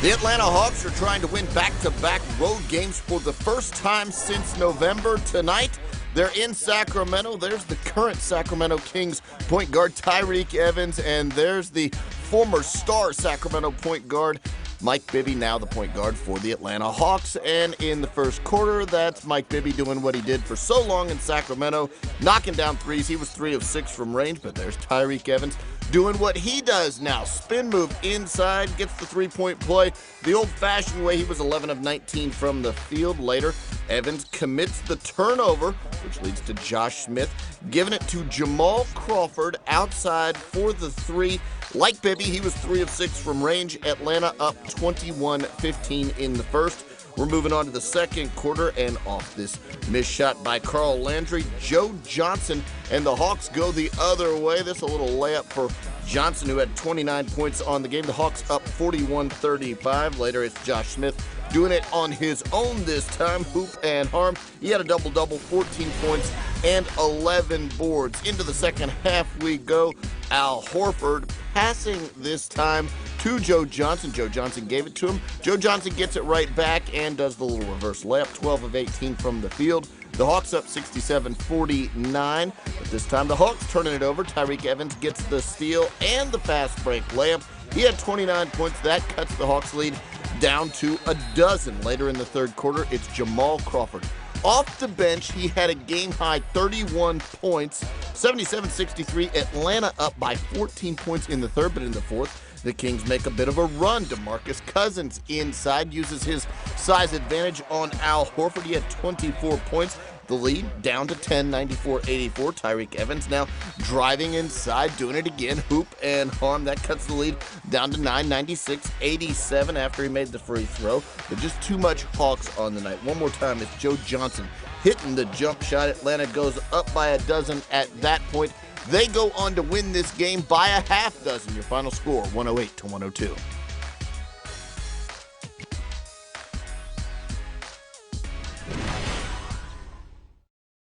The Atlanta Hawks are trying to win back-to-back road games for the first time since November. Tonight, they're in Sacramento. There's the current Sacramento Kings point guard, Tyreke Evans, and there's the former star Sacramento point guard, Mike Bibby, now the point guard for the Atlanta Hawks. And in the first quarter, that's Mike Bibby doing what he did for so long in Sacramento, knocking down threes. He was 3 of 6 from range, but there's Tyreke Evans doing what he does now. Spin move inside, gets the three-point play the old-fashioned way. He was 11 of 19 from the field. Later, Evans commits the turnover, which leads to Josh Smith giving it to Jamal Crawford outside for the three. Like Bibby, he was 3 of 6 from range. Atlanta up 21-15 in the first. We're moving on to the second quarter, and off this missed shot by Carl Landry, Joe Johnson, and the Hawks go the other way. This a little layup for Johnson, who had 29 points on the game. The Hawks up 41-35. Later, it's Josh Smith doing it on his own this time, hoop and harm. He had a double-double, 14 points and 11 boards. Into the second half we go. Al Horford passing this time to Joe Johnson. Joe Johnson gave it to him. Joe Johnson gets it right back and does the little reverse layup, 12 of 18 from the field. The Hawks up 67-49, but this time the Hawks turning it over. Tyreke Evans gets the steal and the fast break layup. He had 29 points. That cuts the Hawks lead down to a dozen. Later in the third quarter, it's Jamal Crawford. Off the bench, he had a game-high 31 points, 77-63. Atlanta up by 14 points in the third, but in the fourth, the Kings make a bit of a run. DeMarcus Cousins inside uses his size advantage on Al Horford. He had 24 points. The lead down to 10, 94-84. Tyreke Evans now driving inside, doing it again. Hoop and harm. That cuts the lead down to 9, 96-87 after he made the free throw. But just too much Hawks on the night. One more time, it's Joe Johnson hitting the jump shot. Atlanta goes up by a dozen at that point. They go on to win this game by a half dozen. Your final score, 108-102.